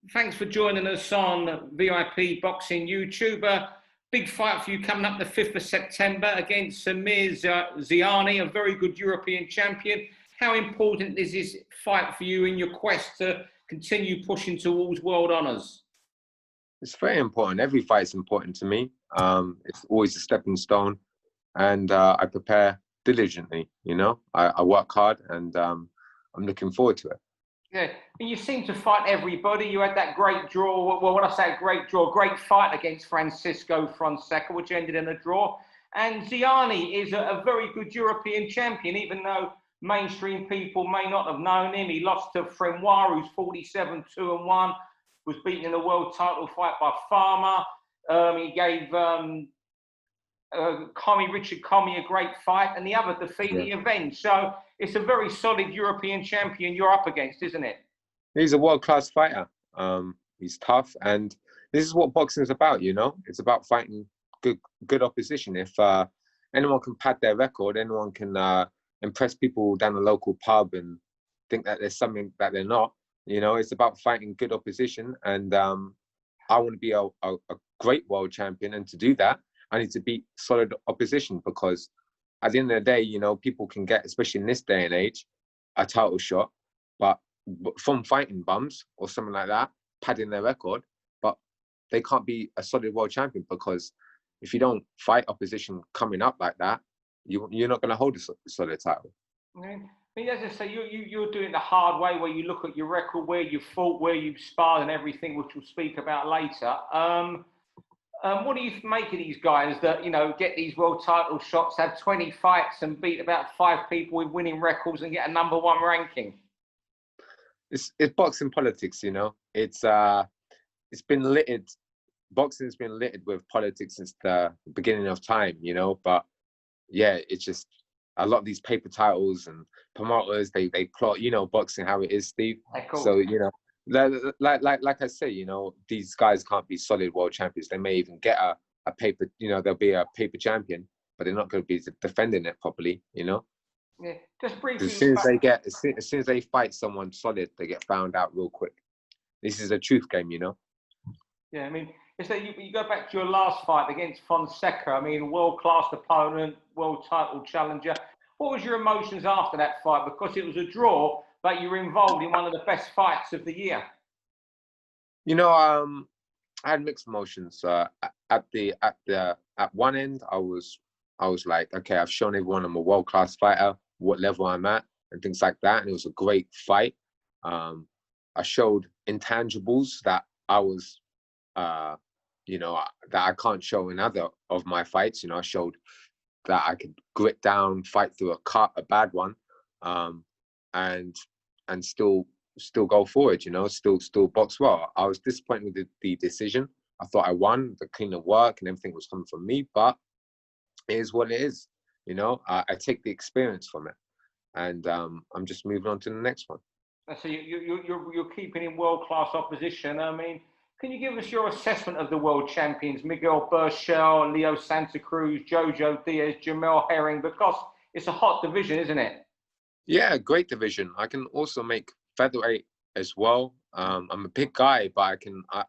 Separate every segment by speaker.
Speaker 1: Thanks for joining us on VIP Boxing YouTube. Big fight for you coming up the 5th of September against Samir Ziani, a very good European champion. How important is this fight for you in your quest to continue pushing towards world honours?
Speaker 2: It's very important. Every fight's important to me. It's always a stepping stone, and I prepare diligently. I work hard, and I'm looking forward to it.
Speaker 1: Yeah, and you seem to fight everybody. You had that great draw. Well, when I say a great draw, great fight against Francisco Fonseca, which ended in a draw. And Ziani is a very good European champion, even though mainstream people may not have known him. He lost to Frenoir, who's 47-2-1, was beaten in the world title fight by Farmer. He gave Richard Comey a great fight, and the other defeat he avenged. So it's a very solid European champion you're up against, isn't it?
Speaker 2: He's a world-class fighter. He's tough, and this is what boxing is about. It's about fighting good opposition. If anyone can pad their record, anyone can impress people down the local pub and think that there's something that they're not. It's about fighting good opposition, and I want to be a great world champion, and to do that, I need to beat solid opposition, because at the end of the day, people can get, especially in this day and age, a title shot, but from fighting bums or something like that, padding their record, but they can't be a solid world champion, because if you don't fight opposition coming up like that, you're not going to hold a solid title.
Speaker 1: I mean, as I say, you're doing it the hard way, where you look at your record, where you've fought, where you've sparred and everything, which we'll speak about later. What do you make of these guys that, get these world title shots, have 20 fights and beat about 5 people with winning records and get a #1 ranking?
Speaker 2: It's boxing politics, It's been littered. Boxing's been littered with politics since the beginning of time, But yeah, it's just a lot of these paper titles and promoters, they plot, boxing how it is, Steve.
Speaker 1: Cool.
Speaker 2: So, like I say, these guys can't be solid world champions. They may even get a paper, they'll be a paper champion, but they're not going to be defending it properly, Yeah,
Speaker 1: just briefly.
Speaker 2: As soon as they fight someone solid, they get found out real quick. This is a truth game,
Speaker 1: Yeah, I mean, it's that you go back to your last fight against Fonseca. I mean, world-class opponent, world title challenger. What was your emotions after that fight? Because it was a draw, but you were involved in one of the best fights of the year.
Speaker 2: I had mixed emotions. At one end, I was like, okay, I've shown everyone I'm a world-class fighter, what level I'm at, and things like that. And it was a great fight. I showed intangibles that I was, that I can't show in other of my fights. I showed that I could grit down, fight through a bad one, and still go forward. Still box well. I was disappointed with the decision. I thought I won, the cleaner work and everything was coming from me, but it is what it is. I take the experience from it, and I'm just moving on to the next one.
Speaker 1: So you're keeping in world-class opposition. I mean, can you give us your assessment of the world champions, Miguel Berchel, Leo Santa Cruz, Jojo Diaz, Jamel Herring, because it's a hot division, isn't it?
Speaker 2: Yeah, great division. I can also make featherweight as well. I'm a big guy, but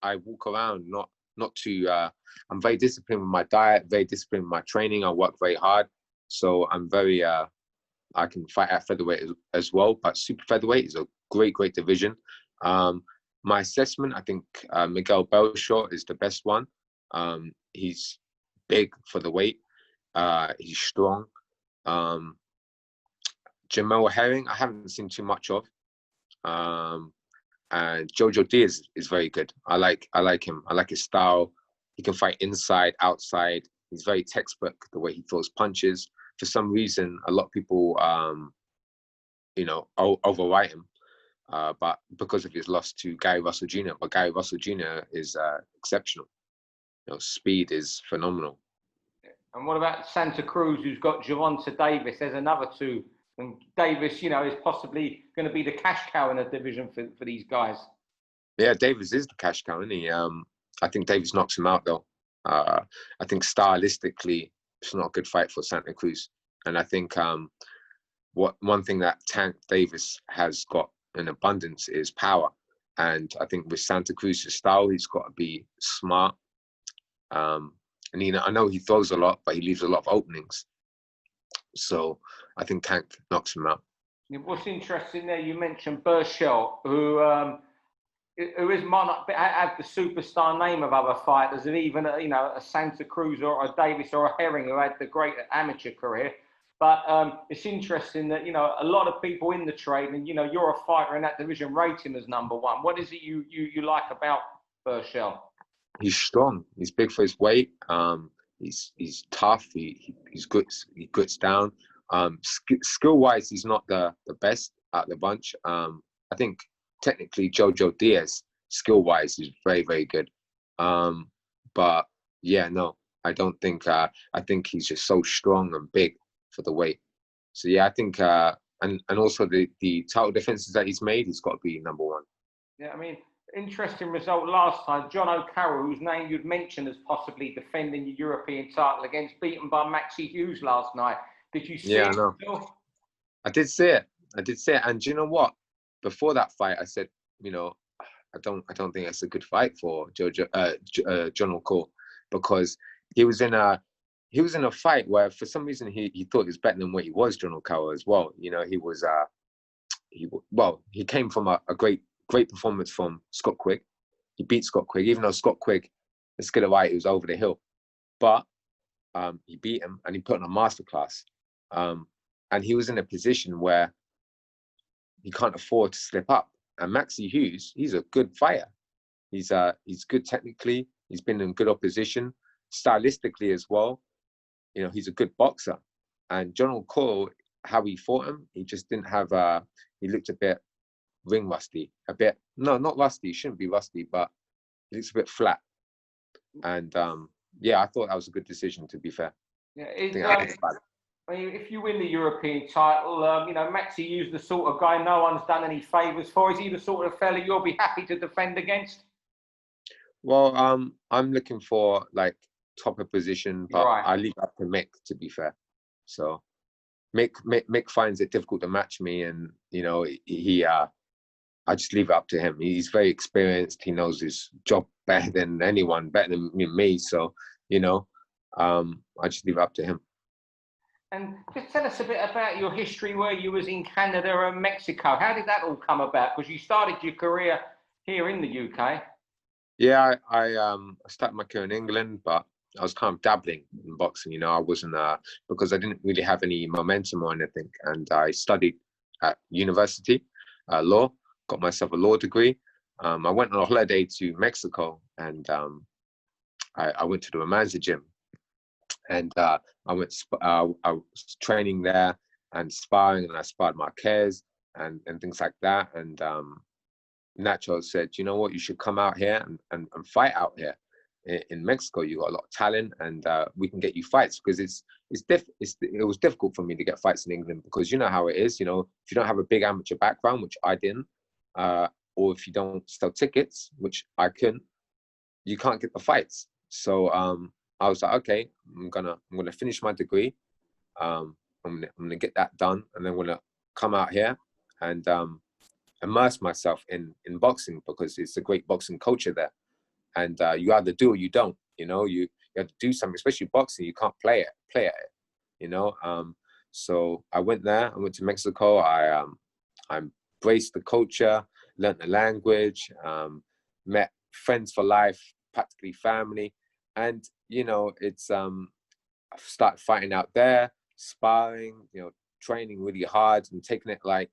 Speaker 2: I walk around not too. I'm very disciplined with my diet, very disciplined with my training. I work very hard, so I'm very. I can fight at featherweight as well, but super featherweight is a great division. My assessment, I think Miguel Berchel is the best one. He's big for the weight. He's strong. Jamel Herring, I haven't seen too much of. And Jojo Diaz is very good. I like him. I like his style. He can fight inside, outside. He's very textbook, the way he throws punches. For some reason, a lot of people, overwrite him. But because of his loss to Gary Russell Jr., but Gary Russell Jr. is exceptional. Speed is phenomenal.
Speaker 1: And what about Santa Cruz, who's got Gervonta Davis? There's another two. And Davis, is possibly going to be the cash cow in the division for these guys.
Speaker 2: Yeah, Davis is the cash cow, isn't he? I think Davis knocks him out, though. I think stylistically, it's not a good fight for Santa Cruz. And I think one thing that Tank Davis has got in abundance is power. And I think with Santa Cruz's style, he's got to be smart. And I know he throws a lot, but he leaves a lot of openings. So I think Tank knocks him out.
Speaker 1: What's interesting there, you mentioned Burchell, who might not have the superstar name of other fighters, and even a Santa Cruz or a Davis or a Herring who had the great amateur career. But it's interesting that a lot of people in the trade, and you're a fighter in that division, rate him as #1. What is it you like about Burchell?
Speaker 2: He's strong. He's big for his weight. He's tough. He's good. He gets down. Skill wise, he's not the best out the bunch. I think technically Jojo Diaz, skill wise, is very, very good. But yeah, no, I don't think. I think he's just so strong and big for the weight. So yeah, I think and also the title defenses that he's made, he's got to be #1.
Speaker 1: Yeah, I mean, interesting result last time. Jono Carroll, whose name you'd mentioned as possibly defending your European title, beaten by Maxi Hughes last night. Did you see it?
Speaker 2: No. I did see it. And do you know what? Before that fight, I said, I don't think it's a good fight for Jono Carroll, because he was in a fight where for some reason he thought he was better than what he was, Jono Carroll, as well. He came from a great performance from Scott Quigg. He beat Scott Quigg, even though Scott Quigg, let's get it right, he was over the hill. But he beat him and he put on a masterclass. And he was in a position where he can't afford to slip up. And Maxi Hughes, he's a good fighter. He's good technically. He's been in good opposition, stylistically as well. He's a good boxer. And Jono Carroll, how he fought him, he just didn't have. He looked a bit ring rusty. Not rusty. He shouldn't be rusty, but he looks a bit flat. And I thought that was a good decision. To be fair,
Speaker 1: if you win the European title, Maxi Hughes the sort of guy no one's done any favours for. Is he the sort of fella you'll be happy to defend against?
Speaker 2: Well, I'm looking for top of position, but right. I leave it up to Mick, to be fair. So Mick finds it difficult to match me, and I just leave it up to him. He's very experienced. He knows his job better than anyone, better than me. So I just leave it up to him.
Speaker 1: And just tell us a bit about your history where you was in Canada and Mexico. How did that all come about? Because you started your career here in the UK.
Speaker 2: Yeah, I started my career in England, but I was kind of dabbling in boxing. I wasn't because I didn't really have any momentum or anything. And I studied at university, law, got myself a law degree. I went on a holiday to Mexico, and I went to the Romanza gym. And I was training there and sparring, and I sparred Marquez and things like that. And Nacho said, you know what, you should come out here and fight out here in Mexico. You got a lot of talent, and we can get you fights, because it was difficult for me to get fights in England, because you know how it is. If you don't have a big amateur background, which I didn't, or if you don't sell tickets, which I couldn't, you can't get the fights. So I was like, okay, I'm gonna finish my degree. I'm gonna get that done, and then I'm gonna come out here and immerse myself in boxing, because it's a great boxing culture there. And you either do or you don't. You have to do something, especially boxing. You can't play at it. So I went there. I went to Mexico. I embraced the culture, learned the language, met friends for life, practically family. And it's I started fighting out there, sparring, training really hard, and taking it like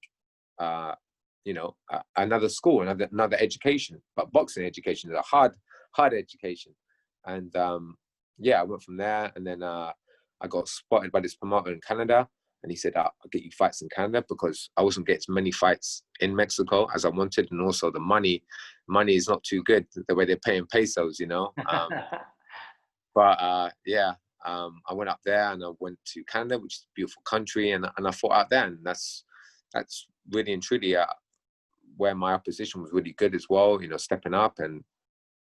Speaker 2: another school, another education. But boxing education is a hard education. And I went from there, and then I got spotted by this promoter in Canada, and he said, I'll get you fights in Canada, because I wasn't getting many fights in Mexico as I wanted, and also the money is not too good, the way they're paying pesos. But I went up there, and I went to Canada, which is a beautiful country, and I fought out there, and that's really and truly where my opposition was really good as well. Stepping up, and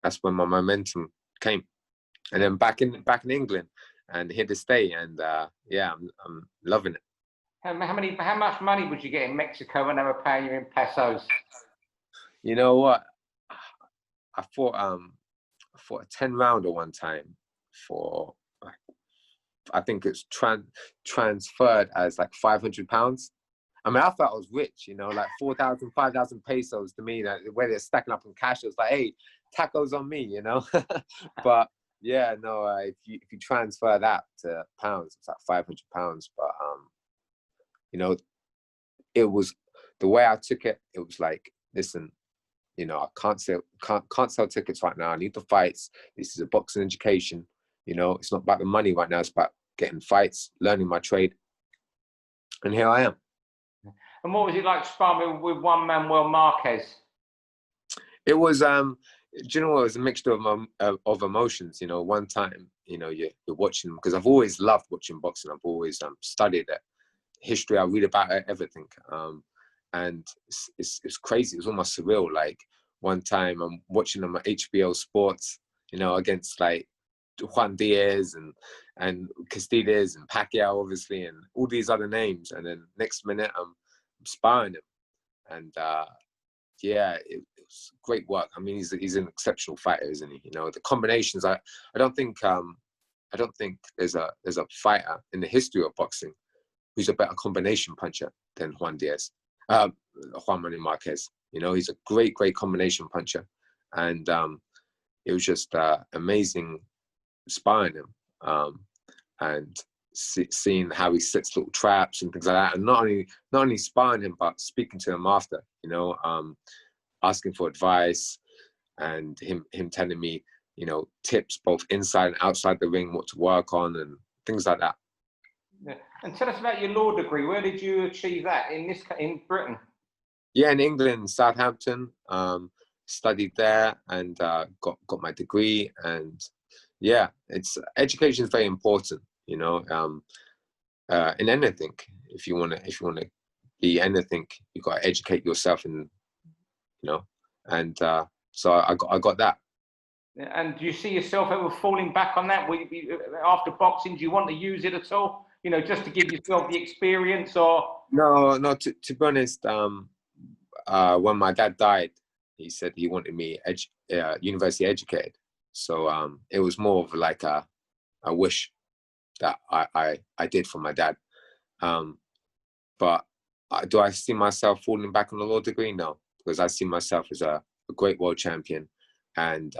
Speaker 2: that's when my momentum came. And then back in England, and here to stay, and I'm loving it.
Speaker 1: How much money would you get in Mexico when they were paying you in pesos?
Speaker 2: You know what? I fought a 10 rounder one time for, I think it's transferred as like 500 pounds. I mean, I thought I was rich, you know, like 4,000, 5,000 pesos to me, that the way they're stacking up in cash, it was like, hey, tacos on me, you know. But yeah, no, if you transfer that to pounds, it's like 500 pounds. But you know, it was the way I took it. It was like, listen, you know, I can't sell tickets right now. I need the fights. This is a boxing education. You know, it's not about the money right now. It's about getting fights, learning my trade, and here I am.
Speaker 1: And what was it like sparring with Juan Manuel Marquez?
Speaker 2: It was, do you know what? It was a mixture of emotions. You know, one time, you know, you're watching, because I've always loved watching boxing. I've always studied it, history. I read about it, everything. And it's crazy. It was almost surreal. Like one time I'm watching them at HBO Sports, you know, against like Juan Diaz and Castiles and Pacquiao, obviously, and all these other names. And then next minute I'm sparring him. And yeah, it was great work. I mean, he's an exceptional fighter, isn't he? You know, the combinations. I don't think there's a fighter in the history of boxing who's a better combination puncher than Juan Manuel Marquez. You know, he's a great combination puncher, and it was just amazing sparring him, and seeing how he sets little traps and things like that, and not only sparring him, but speaking to him after, you know, asking for advice, and him telling me, you know, tips both inside and outside the ring, what to work on and things like that.
Speaker 1: Yeah. And tell us about your law degree. Where did you achieve that? In Britain?
Speaker 2: Yeah, in England, Southampton. Studied there and got my degree. And yeah, education is very important. You know, in anything. If you wanna be anything, you got to educate yourself, and you know. And so I got that.
Speaker 1: And do you see yourself ever falling back on that? After boxing, do you want to use it at all? You know, just to give yourself the experience, or?
Speaker 2: No. To be honest, when my dad died, he said he wanted me university educated. So it was more of like a wish that I did for my dad. But do I see myself falling back on the law degree? No, because I see myself as a great world champion, and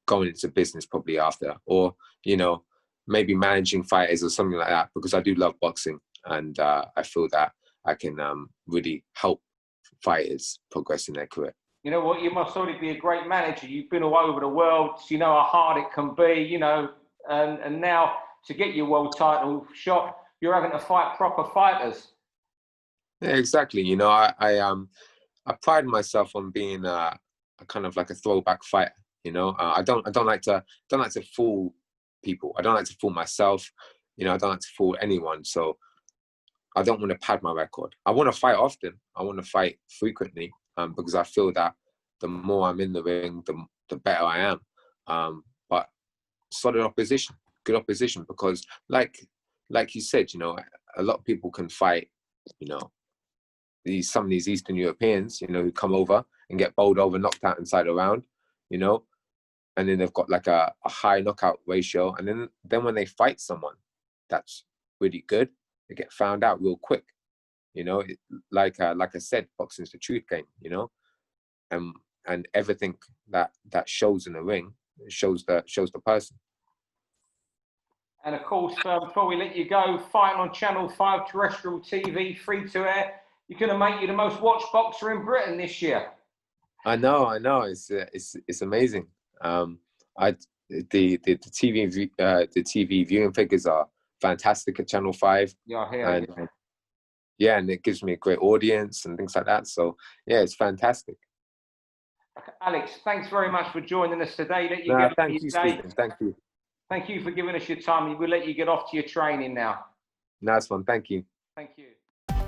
Speaker 2: going into business probably after, or you know, maybe managing fighters or something like that, because I do love boxing, and I feel that I can really help fighters progress in their career.
Speaker 1: You know what? You must already be a great manager. You've been all over the world. So you know how hard it can be. You know, and now to get your world title shot, you're having to fight proper fighters.
Speaker 2: Yeah, exactly. You know, I pride myself on being a kind of like a throwback fighter. You know, I don't like to fool people. I don't like to fool myself. You know, I don't like to fool anyone. So I don't want to pad my record. I want to fight often. I want to fight frequently, because I feel that the more I'm in the ring, the better I am. But solid opposition, good opposition, because like you said, you know, a lot of people can fight, you know, some of these Eastern Europeans, you know, who come over and get bowled over, knocked out inside a round, you know, and then they've got like a high knockout ratio. And then when they fight someone that's really good, they get found out real quick, you know. Like I said, boxing's the truth game, you know, and everything that shows in the ring shows the person.
Speaker 1: And of course, before we let you go, fighting on Channel 5 terrestrial TV, free to air, you're going to make you the most watched boxer in Britain this year.
Speaker 2: I know. It's amazing. The TV viewing figures are fantastic at Channel 5.
Speaker 1: Yeah,
Speaker 2: and it gives me a great audience and things like that. So yeah, it's fantastic.
Speaker 1: Alex, thanks very much for joining us today.
Speaker 2: Thank you, Stephen. Thank you.
Speaker 1: Thank you for giving us your time. We'll let you get off to your training now.
Speaker 2: Nice one. Thank you.
Speaker 1: Thank you.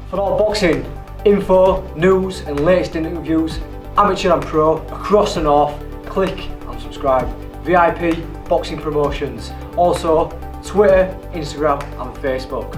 Speaker 3: For all boxing info, news and latest interviews, amateur and pro, across the north, click and subscribe. VIP Boxing Promotions. Also Twitter, Instagram and Facebook.